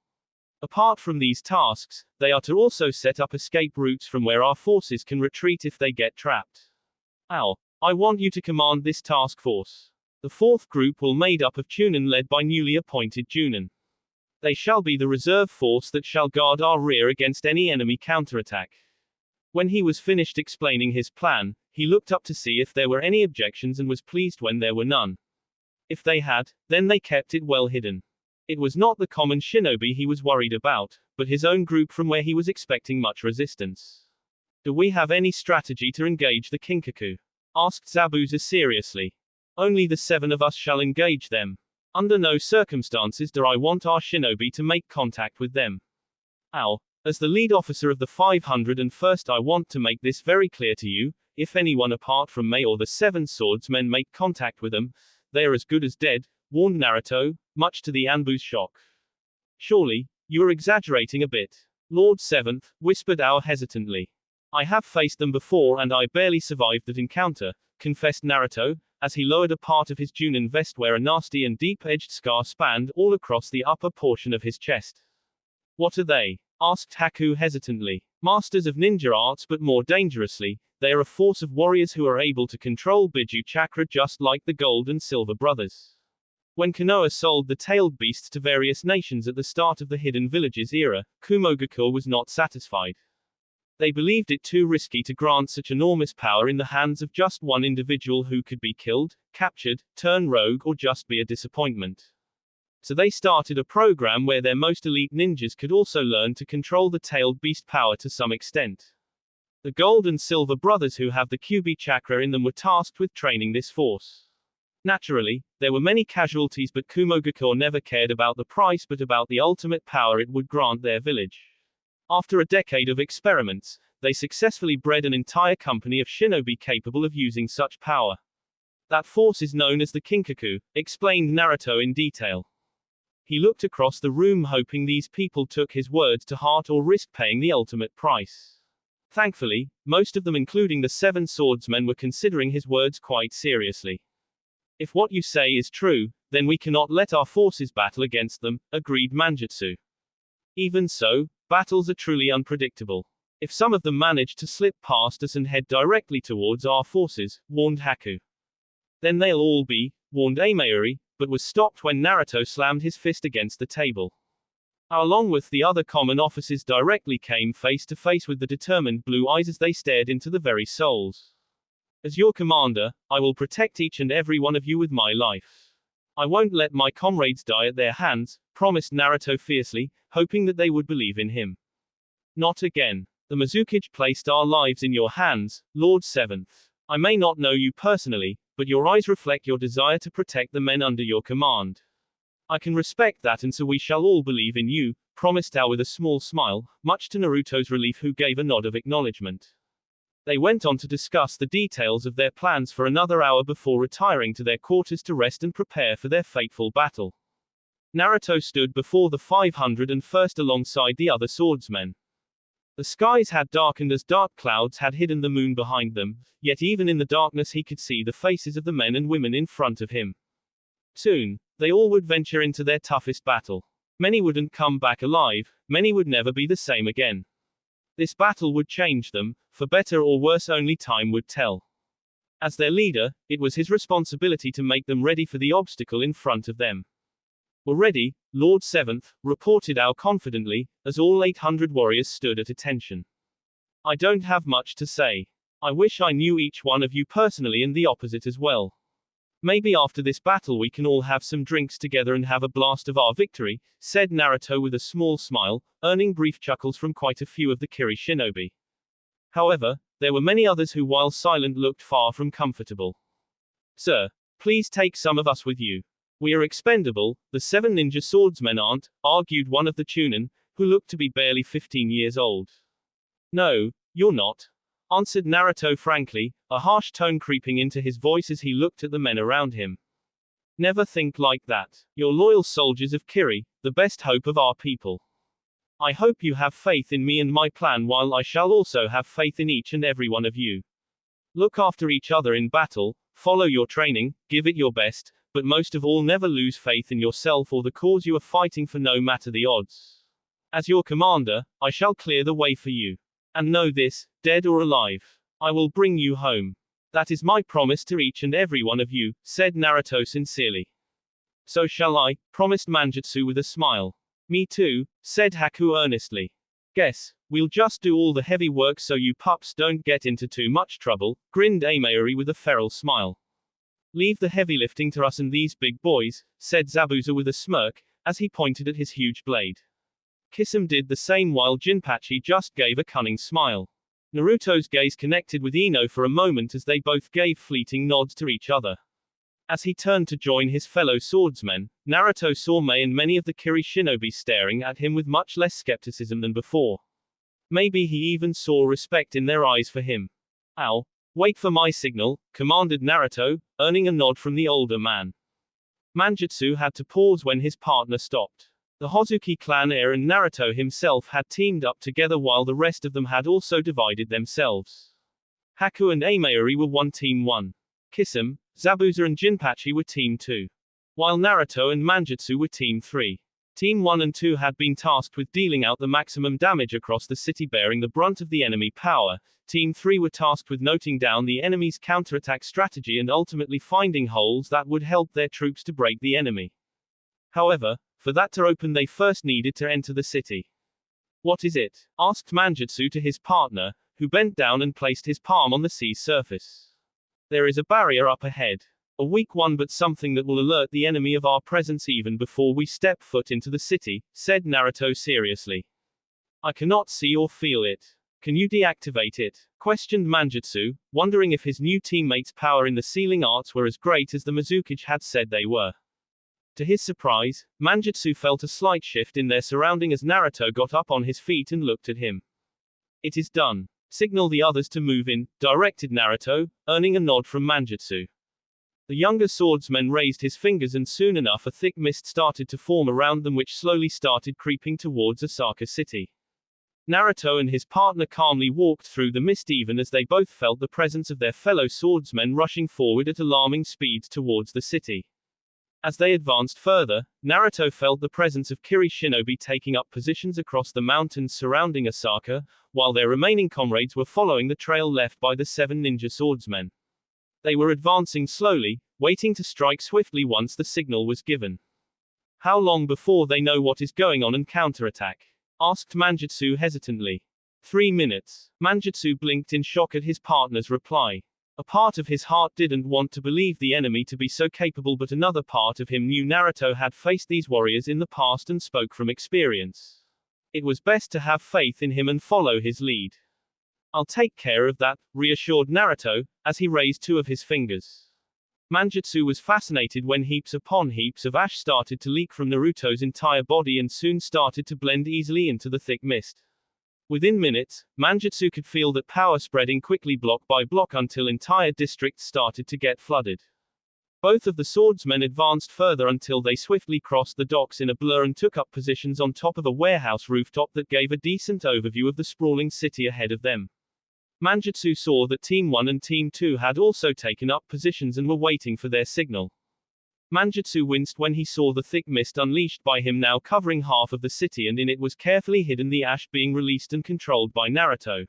Apart from these tasks, they are to also set up escape routes from where our forces can retreat if they get trapped. I want you to command this task force. The fourth group will made up of Chunin led by newly appointed Junin. They shall be the reserve force that shall guard our rear against any enemy counterattack. When he was finished explaining his plan, he looked up to see if there were any objections and was pleased when there were none. If they had, then they kept it well hidden. It was not the common shinobi he was worried about, but his own group from where he was expecting much resistance. Do we have any strategy to engage the Kinkaku? Asked Zabuza seriously. Only the 7 of us shall engage them. Under no circumstances do I want our shinobi to make contact with them. As the lead officer of the 501st, I want to make this very clear to you. If anyone apart from me or the 7 swordsmen make contact with them, they are as good as dead, warned Naruto, much to the Anbu's shock. Surely, you are exaggerating a bit. Lord 7th, whispered Ao hesitantly. I have faced them before and I barely survived that encounter, confessed Naruto, as he lowered a part of his Junin vest where a nasty and deep-edged scar spanned all across the upper portion of his chest. What are they? Asked Haku hesitantly. Masters of ninja arts, but more dangerously, they are a force of warriors who are able to control Biju chakra just like the Gold and Silver brothers. When Konoha sold the tailed beasts to various nations at the start of the Hidden Villages era, Kumogakur was not satisfied. They believed it too risky to grant such enormous power in the hands of just one individual who could be killed, captured, turn rogue or just be a disappointment. So they started a program where their most elite ninjas could also learn to control the tailed beast power to some extent. The Gold and Silver brothers who have the Kyuubi chakra in them were tasked with training this force. Naturally, there were many casualties, but Kumogakur never cared about the price but about the ultimate power it would grant their village. After a decade of experiments, they successfully bred an entire company of shinobi capable of using such power. That force is known as the Kinkaku, explained Naruto in detail. He looked across the room hoping these people took his words to heart or risked paying the ultimate price. Thankfully, most of them including the 7 swordsmen were considering his words quite seriously. If what you say is true, then we cannot let our forces battle against them, agreed Manjutsu. Even so, battles are truly unpredictable. If some of them manage to slip past us and head directly towards our forces, warned Haku. Then they'll all be, warned Amayuri, but was stopped when Naruto slammed his fist against the table. Along with the other common officers directly came face to face with the determined blue eyes as they stared into the very souls. As your commander, I will protect each and every one of you with my life. I won't let my comrades die at their hands, promised Naruto fiercely, hoping that they would believe in him. Not again. The Mizukage placed our lives in your hands, Lord 7th. I may not know you personally, but your eyes reflect your desire to protect the men under your command. I can respect that, and so we shall all believe in you, promised Ao with a small smile, much to Naruto's relief, who gave a nod of acknowledgement. They went on to discuss the details of their plans for another hour before retiring to their quarters to rest and prepare for their fateful battle. Naruto stood before the 501st alongside the other swordsmen. The skies had darkened as dark clouds had hidden the moon behind them, yet even in the darkness he could see the faces of the men and women in front of him. Soon, they all would venture into their toughest battle. Many wouldn't come back alive, many would never be the same again. This battle would change them, for better or worse only time would tell. As their leader, it was his responsibility to make them ready for the obstacle in front of them. We're ready, Lord 7th, reported Ao confidently, as all 800 warriors stood at attention. I don't have much to say. I wish I knew each one of you personally and the opposite as well. Maybe after this battle we can all have some drinks together and have a blast of our victory, said Naruto with a small smile, earning brief chuckles from quite a few of the Kiri shinobi. However, there were many others who, while silent, looked far from comfortable. Sir, please take some of us with you. We are expendable, the 7 ninja swordsmen aren't, argued one of the Chunin, who looked to be barely 15 years old. No, you're not, answered Naruto frankly, a harsh tone creeping into his voice as he looked at the men around him. Never think like that. You're loyal soldiers of Kiri, the best hope of our people. I hope you have faith in me and my plan, while I shall also have faith in each and every one of you. Look after each other in battle, follow your training, give it your best, but most of all never lose faith in yourself or the cause you are fighting for, no matter the odds. As your commander, I shall clear the way for you. And know this, dead or alive, I will bring you home. That is my promise to each and every one of you, said Naruto sincerely. So shall I, promised Manjutsu with a smile. Me too, said Haku earnestly. Guess, we'll just do all the heavy work so you pups don't get into too much trouble, grinned Amayuri with a feral smile. Leave the heavy lifting to us and these big boys, said Zabuza with a smirk, as he pointed at his huge blade. Kisame did the same while Jinpachi just gave a cunning smile. Naruto's gaze connected with Ino for a moment as they both gave fleeting nods to each other. As he turned to join his fellow swordsmen, Naruto saw Mei and many of the Kiri shinobi staring at him with much less skepticism than before. Maybe he even saw respect in their eyes for him. Ow. Wait for my signal, commanded Naruto, earning a nod from the older man. Manjutsu had to pause when his partner stopped. The Hozuki clan heir and Naruto himself had teamed up together while the rest of them had also divided themselves. Haku and Amayuri were one team 1. Kisame, Zabuza and Jinpachi were team 2. While Naruto and Manjutsu were team 3. Team 1 and 2 had been tasked with dealing out the maximum damage across the city, bearing the brunt of the enemy power. Team 3 were tasked with noting down the enemy's counterattack strategy and ultimately finding holes that would help their troops to break the enemy. However, for that to open they first needed to enter the city. What is it? Asked Manjutsu to his partner, who bent down and placed his palm on the sea's surface. There is a barrier up ahead. A weak one, but something that will alert the enemy of our presence even before we step foot into the city, said Naruto seriously. I cannot see or feel it. Can you deactivate it? Questioned Manjutsu, wondering if his new teammates' power in the sealing arts were as great as the Mizukage had said they were. To his surprise, Manjutsu felt a slight shift in their surrounding as Naruto got up on his feet and looked at him. It is done. Signal the others to move in, directed Naruto, earning a nod from Manjutsu. The younger swordsman raised his fingers and soon enough a thick mist started to form around them, which slowly started creeping towards Osaka City. Naruto and his partner calmly walked through the mist even as they both felt the presence of their fellow swordsmen rushing forward at alarming speeds towards the city. As they advanced further, Naruto felt the presence of Kiri shinobi taking up positions across the mountains surrounding Osaka, while their remaining comrades were following the trail left by the 7 ninja swordsmen. They were advancing slowly, waiting to strike swiftly once the signal was given. How long before they know what is going on and counterattack? Asked Manjutsu hesitantly. 3 minutes. Manjutsu blinked in shock at his partner's reply. A part of his heart didn't want to believe the enemy to be so capable, but another part of him knew Naruto had faced these warriors in the past and spoke from experience. It was best to have faith in him and follow his lead. I'll take care of that, reassured Naruto, as he raised 2 of his fingers. Manjutsu was fascinated when heaps upon heaps of ash started to leak from Naruto's entire body and soon started to blend easily into the thick mist. Within minutes, Manjutsu could feel that power spreading quickly block by block until entire districts started to get flooded. Both of the swordsmen advanced further until they swiftly crossed the docks in a blur and took up positions on top of a warehouse rooftop that gave a decent overview of the sprawling city ahead of them. Manjutsu saw that Team 1 and Team 2 had also taken up positions and were waiting for their signal. Manjutsu winced when he saw the thick mist unleashed by him now covering half of the city, and in it was carefully hidden the ash being released and controlled by Naruto.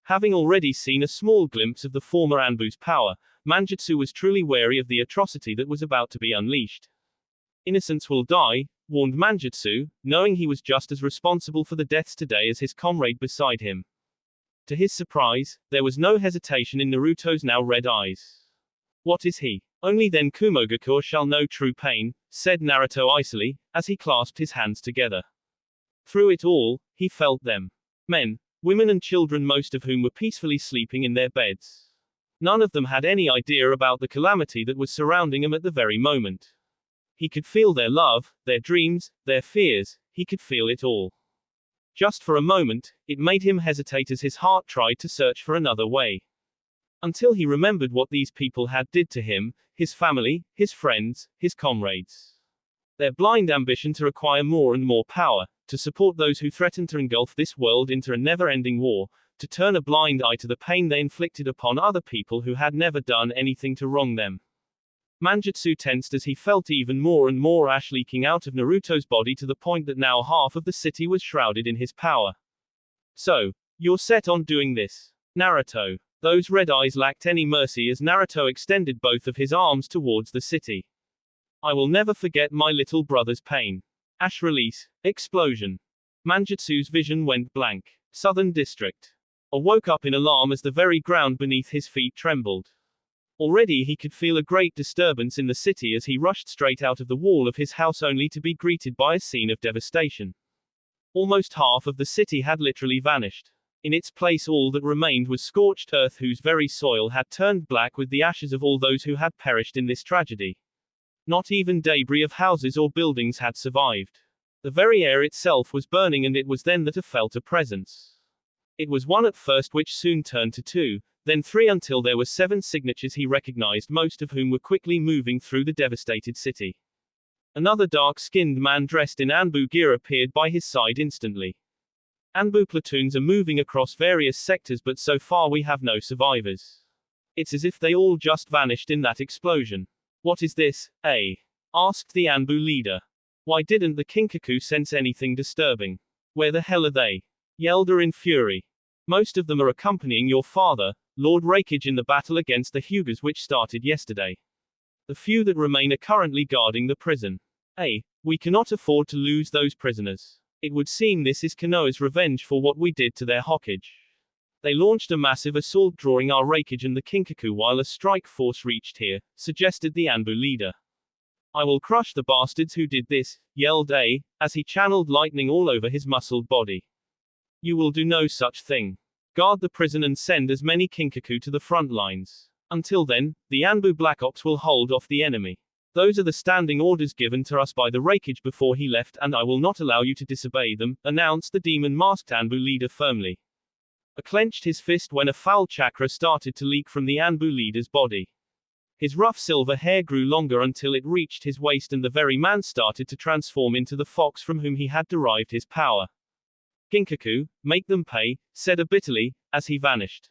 Having already seen a small glimpse of the former Anbu's power, Manjutsu was truly wary of the atrocity that was about to be unleashed. Innocents will die, warned Manjutsu, knowing he was just as responsible for the deaths today as his comrade beside him. To his surprise, there was no hesitation in Naruto's now red eyes. What is he? Only then Kumogakur shall know true pain, said Naruto icily, as he clasped his hands together. Through it all, he felt them. Men, women and children, most of whom were peacefully sleeping in their beds. None of them had any idea about the calamity that was surrounding them at the very moment. He could feel their love, their dreams, their fears, he could feel it all. Just for a moment, it made him hesitate as his heart tried to search for another way. Until he remembered what these people had did to him, his family, his friends, his comrades. Their blind ambition to acquire more and more power, to support those who threatened to engulf this world into a never-ending war, to turn a blind eye to the pain they inflicted upon other people who had never done anything to wrong them. Manjutsu tensed as he felt even more and more ash leaking out of Naruto's body to the point that now half of the city was shrouded in his power. So, you're set on doing this, Naruto. Those red eyes lacked any mercy as Naruto extended both of his arms towards the city. I will never forget my little brother's pain. Ash release, explosion. Manjutsu's vision went blank. Southern District. Woke up in alarm as the very ground beneath his feet trembled. Already he could feel a great disturbance in the city as he rushed straight out of the wall of his house only to be greeted by a scene of devastation. Almost half of the city had literally vanished. In its place all that remained was scorched earth whose very soil had turned black with the ashes of all those who had perished in this tragedy. Not even debris of houses or buildings had survived. The very air itself was burning, and it was then that I felt a presence. It was one at first, which soon turned to two, then three, until there were 7 signatures he recognized, most of whom were quickly moving through the devastated city. Another dark-skinned man dressed in Anbu gear appeared by his side instantly. Anbu platoons are moving across various sectors, but so far we have no survivors. It's as if they all just vanished in that explosion. What is this, eh? Asked the Anbu leader. Why didn't the Kinkaku sense anything disturbing? Where the hell are they? Yelled her in fury. Most of them are accompanying your father, Lord Raikage, in the battle against the Hyugas which started yesterday. The few that remain are currently guarding the prison. We cannot afford to lose those prisoners. It would seem this is Konoha's revenge for what we did to their Hokage. They launched a massive assault, drawing our Raikage and the Kinkaku while a strike force reached here, suggested the Anbu leader. I will crush the bastards who did this, yelled A, as he channeled lightning all over his muscled body. You will do no such thing. Guard the prison and send as many Kinkaku to the front lines. Until then, the Anbu Black Ops will hold off the enemy. Those are the standing orders given to us by the Raikage before he left, and I will not allow you to disobey them, announced the demon-masked Anbu leader firmly. He clenched his fist when a foul chakra started to leak from the Anbu leader's body. His rough silver hair grew longer until it reached his waist, and the very man started to transform into the fox from whom he had derived his power. Kinkaku, make them pay, said he bitterly, as he vanished.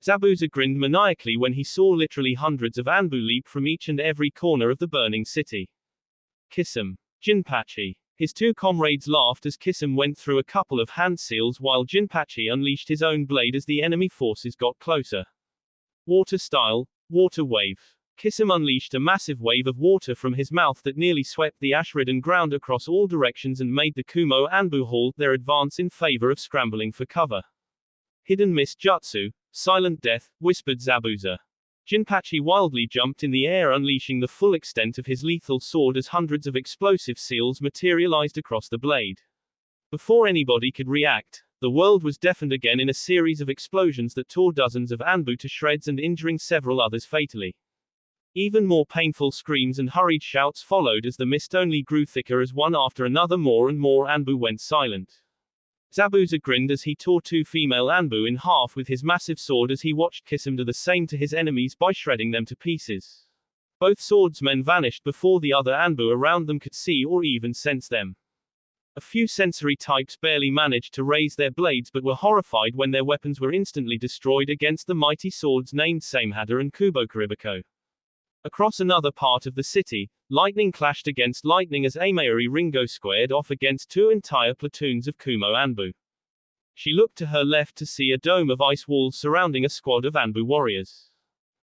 Zabuza grinned maniacally when he saw literally hundreds of Anbu leap from each and every corner of the burning city. Kisame. Jinpachi. His 2 comrades laughed as Kisame went through a couple of hand seals while Jinpachi unleashed his own blade as the enemy forces got closer. Water style, water wave. Kisame unleashed a massive wave of water from his mouth that nearly swept the ash-ridden ground across all directions and made the Kumo Anbu halt their advance in favor of scrambling for cover. Hidden Mist Jutsu, Silent Death, whispered Zabuza. Jinpachi wildly jumped in the air, unleashing the full extent of his lethal sword as hundreds of explosive seals materialized across the blade. Before anybody could react, the world was deafened again in a series of explosions that tore dozens of Anbu to shreds and injuring several others fatally. Even more painful screams and hurried shouts followed as the mist only grew thicker as one after another more and more Anbu went silent. Zabuza grinned as he tore 2 female Anbu in half with his massive sword as he watched Kisame do the same to his enemies by shredding them to pieces. Both swordsmen vanished before the other Anbu around them could see or even sense them. A few sensory types barely managed to raise their blades but were horrified when their weapons were instantly destroyed against the mighty swords named Samehada and Kubokaribako. Across another part of the city, lightning clashed against lightning as Amayuri Ringo squared off against 2 entire platoons of Kumo Anbu. She looked to her left to see a dome of ice walls surrounding a squad of Anbu warriors.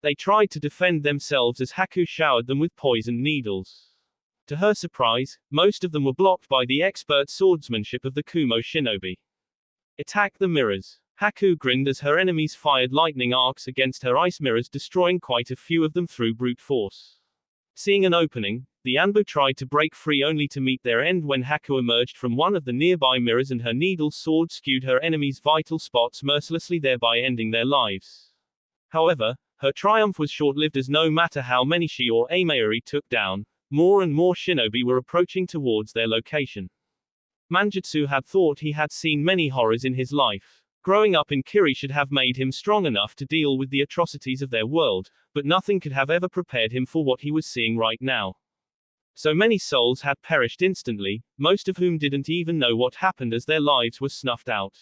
They tried to defend themselves as Haku showered them with poisoned needles. To her surprise, most of them were blocked by the expert swordsmanship of the Kumo shinobi. Attack the mirrors. Haku grinned as her enemies fired lightning arcs against her ice mirrors, destroying quite a few of them through brute force. Seeing an opening, the Anbu tried to break free only to meet their end when Haku emerged from one of the nearby mirrors and her needle sword skewed her enemies' vital spots mercilessly, thereby ending their lives. However, her triumph was short-lived, as no matter how many she or Amayuri took down, more and more shinobi were approaching towards their location. Manjutsu had thought he had seen many horrors in his life. Growing up in Kiri should have made him strong enough to deal with the atrocities of their world, but nothing could have ever prepared him for what he was seeing right now. So many souls had perished instantly, most of whom didn't even know what happened as their lives were snuffed out.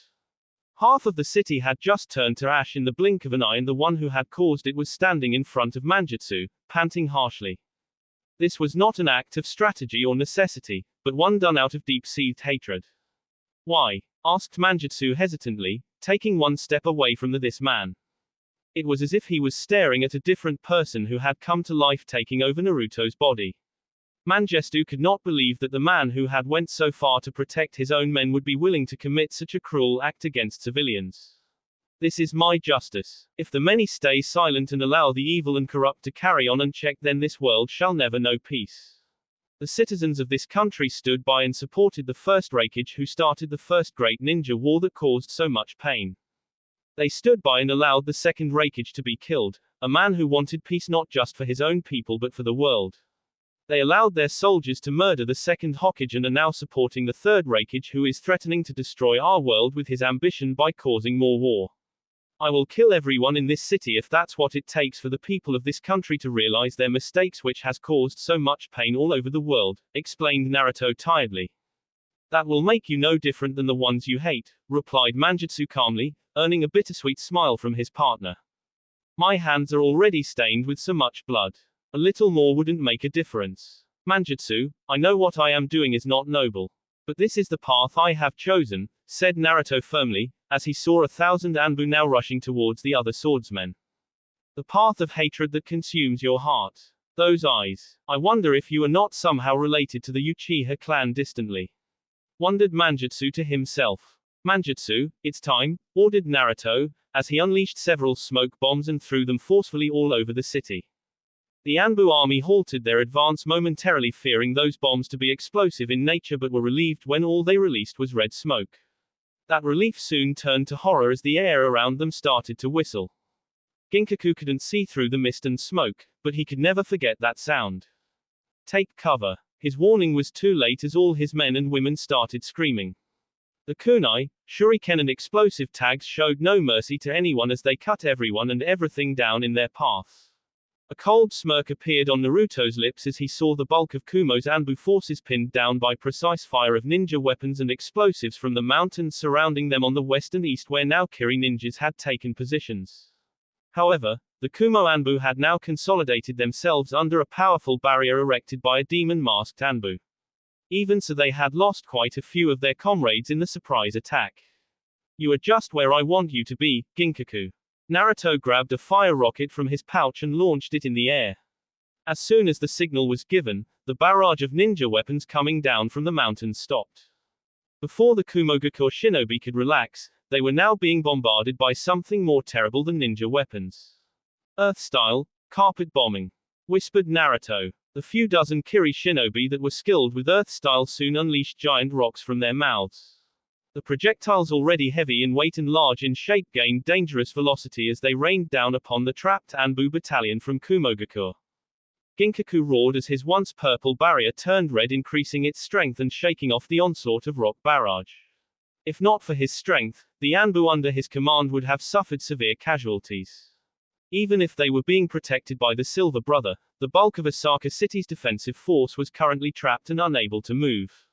Half of the city had just turned to ash in the blink of an eye, and the one who had caused it was standing in front of Manjutsu, panting harshly. This was not an act of strategy or necessity, but one done out of deep-seated hatred. Why? Asked Manjutsu hesitantly, taking one step away from this man. It was as if he was staring at a different person who had come to life, taking over Naruto's body. Manjutsu could not believe that the man who had went so far to protect his own men would be willing to commit such a cruel act against civilians. This is my justice. If the many stay silent and allow the evil and corrupt to carry on unchecked, then this world shall never know peace. The citizens of this country stood by and supported the first Raikage who started the first great ninja war that caused so much pain. They stood by and allowed the second Raikage to be killed, a man who wanted peace not just for his own people but for the world. They allowed their soldiers to murder the second Hokage and are now supporting the third Raikage who is threatening to destroy our world with his ambition by causing more war. I will kill everyone in this city if that's what it takes for the people of this country to realize their mistakes, which has caused so much pain all over the world, explained Naruto tiredly. That will make you no different than the ones you hate, replied Manjutsu calmly, earning a bittersweet smile from his partner. My hands are already stained with so much blood. A little more wouldn't make a difference. Manjutsu, I know what I am doing is not noble. But this is the path I have chosen, said Naruto firmly, as he saw 1,000 Anbu now rushing towards the other swordsmen. The path of hatred that consumes your heart. Those eyes. I wonder if you are not somehow related to the Uchiha clan distantly. Wondered Manjutsu to himself. Manjutsu, it's time, ordered Naruto, as he unleashed several smoke bombs and threw them forcefully all over the city. The Anbu army halted their advance momentarily, fearing those bombs to be explosive in nature, but were relieved when all they released was red smoke. That relief soon turned to horror as the air around them started to whistle. Ginkaku couldn't see through the mist and smoke, but he could never forget that sound. Take cover. His warning was too late as all his men and women started screaming. The kunai, shuriken and explosive tags showed no mercy to anyone as they cut everyone and everything down in their path. A cold smirk appeared on Naruto's lips as he saw the bulk of Kumo's Anbu forces pinned down by precise fire of ninja weapons and explosives from the mountains surrounding them on the west and east, where now Kiri ninjas had taken positions. However, the Kumo Anbu had now consolidated themselves under a powerful barrier erected by a demon-masked Anbu. Even so, they had lost quite a few of their comrades in the surprise attack. You are just where I want you to be, Ginkaku. Naruto grabbed a fire rocket from his pouch and launched it in the air. As soon as the signal was given, the barrage of ninja weapons coming down from the mountains stopped. Before the Kumogakure shinobi could relax, they were now being bombarded by something more terrible than ninja weapons. Earth-style, carpet bombing, whispered Naruto. The few dozen Kiri shinobi that were skilled with Earth-style soon unleashed giant rocks from their mouths. The projectiles, already heavy in weight and large in shape, gained dangerous velocity as they rained down upon the trapped Anbu battalion from Kumogakure. Ginkaku roared as his once purple barrier turned red, increasing its strength and shaking off the onslaught of rock barrage. If not for his strength, the Anbu under his command would have suffered severe casualties. Even if they were being protected by the Silver Brother, the bulk of Osaka City's defensive force was currently trapped and unable to move.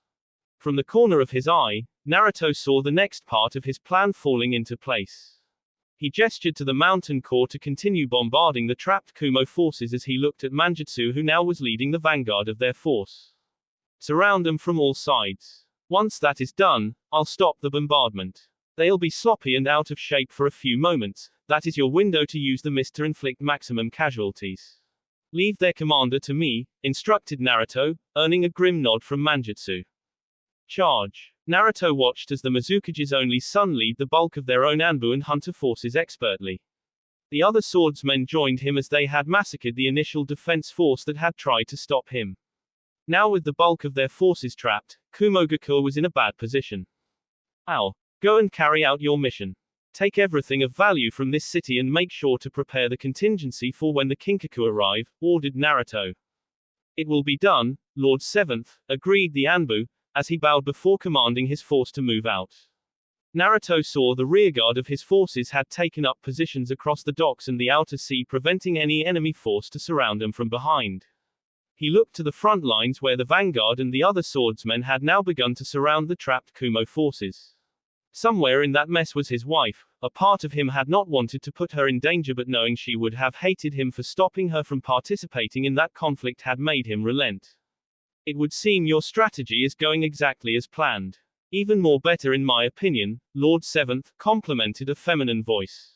From the corner of his eye, Naruto saw the next part of his plan falling into place. He gestured to the mountain core to continue bombarding the trapped Kumo forces as he looked at Manjutsu, who now was leading the vanguard of their force. Surround them from all sides. Once that is done, I'll stop the bombardment. They'll be sloppy and out of shape for a few moments. That is your window to use the mist to inflict maximum casualties. Leave their commander to me, instructed Naruto, earning a grim nod from Manjutsu. Charge. Naruto watched as the Mizukage's only son lead the bulk of their own Anbu and hunter forces expertly. The other swordsmen joined him as they had massacred the initial defense force that had tried to stop him. Now with the bulk of their forces trapped, Kumogakur was in a bad position. Ow. Go and carry out your mission. Take everything of value from this city and make sure to prepare the contingency for when the Kinkaku arrive, ordered Naruto. It will be done, Lord Seventh, agreed the Anbu, as he bowed before commanding his force to move out. Naruto saw the rearguard of his forces had taken up positions across the docks and the outer sea, preventing any enemy force to surround them from behind. He looked to the front lines where the vanguard and the other swordsmen had now begun to surround the trapped Kumo forces. Somewhere in that mess was his wife. A part of him had not wanted to put her in danger, but knowing she would have hated him for stopping her from participating in that conflict had made him relent. It would seem your strategy is going exactly as planned. Even more better in my opinion, Lord Seventh, complimented a feminine voice.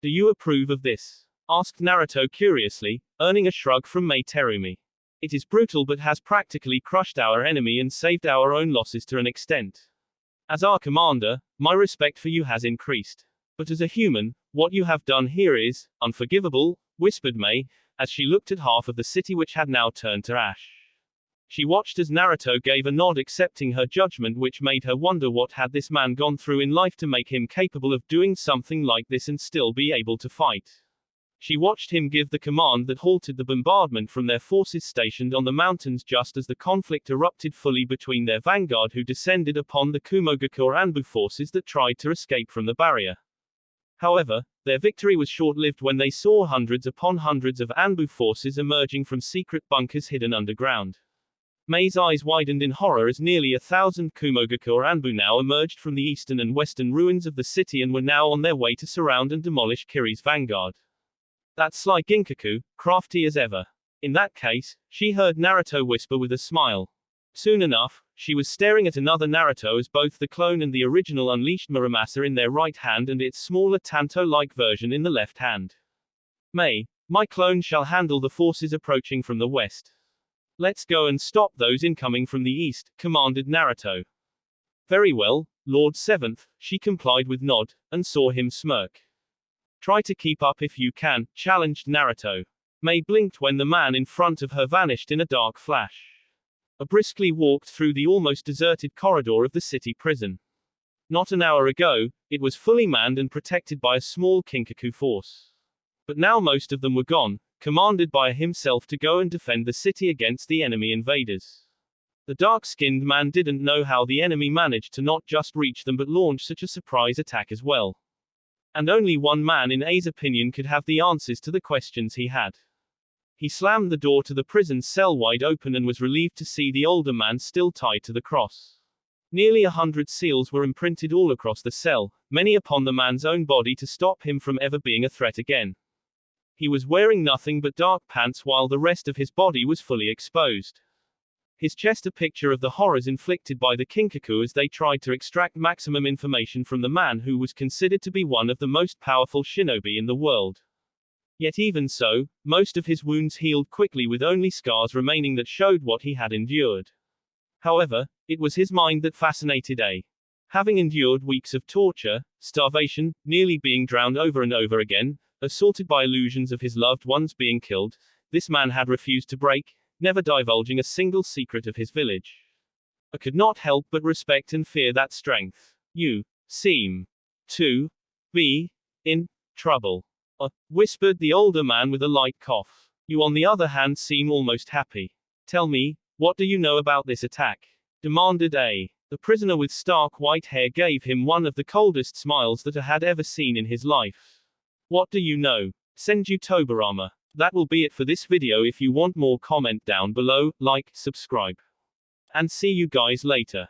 Do you approve of this? Asked Naruto curiously, earning a shrug from Mei Terumi. It is brutal but has practically crushed our enemy and saved our own losses to an extent. As our commander, my respect for you has increased. But as a human, what you have done here is unforgivable, whispered Mei, as she looked at half of the city which had now turned to ash. She watched as Naruto gave a nod accepting her judgment, which made her wonder what had this man gone through in life to make him capable of doing something like this and still be able to fight. She watched him give the command that halted the bombardment from their forces stationed on the mountains just as the conflict erupted fully between their vanguard, who descended upon the Kumogakur Anbu forces that tried to escape from the barrier. However, their victory was short-lived when they saw hundreds upon hundreds of Anbu forces emerging from secret bunkers hidden underground. Mei's eyes widened in horror as nearly 1,000 Kumogakur Anbu now emerged from the eastern and western ruins of the city and were now on their way to surround and demolish Kiri's vanguard. That sly Ginkaku, crafty as ever. In that case, she heard Naruto whisper with a smile. Soon enough, she was staring at another Naruto as both the clone and the original unleashed Muramasa in their right hand and its smaller Tanto-like version in the left hand. Mei, my clone shall handle the forces approaching from the west. Let's go and stop those incoming from the east, commanded Naruto. Very well, Lord Seventh, she complied with nod, and saw him smirk. Try to keep up if you can, challenged Naruto. Mei blinked when the man in front of her vanished in a dark flash. Briskly walked through the almost deserted corridor of the city prison. Not an hour ago, it was fully manned and protected by a small Kinkaku force. But now most of them were gone, commanded by himself to go and defend the city against the enemy invaders. The dark-skinned man didn't know how the enemy managed to not just reach them but launch such a surprise attack as well. And only one man in A's opinion could have the answers to the questions he had. He slammed the door to the prison cell wide open and was relieved to see the older man still tied to the cross. Nearly 100 seals were imprinted all across the cell, many upon the man's own body to stop him from ever being a threat again. He was wearing nothing but dark pants while the rest of his body was fully exposed. His chest a picture of the horrors inflicted by the Kinkaku as they tried to extract maximum information from the man who was considered to be one of the most powerful shinobi in the world. Yet even so, most of his wounds healed quickly with only scars remaining that showed what he had endured. However, it was his mind that fascinated A. Having endured weeks of torture, starvation, nearly being drowned over and over again, assaulted by illusions of his loved ones being killed, this man had refused to break, never divulging a single secret of his village. I could not help but respect and fear that strength. You seem to be in trouble, whispered the older man with a light cough. You on the other hand seem almost happy. Tell me, what do you know about this attack? Demanded A. The prisoner with stark white hair gave him one of the coldest smiles that I had ever seen in his life. What do you know? Senju Tobarama. That will be it for this video. If you want more, comment down below, like, subscribe. And see you guys later.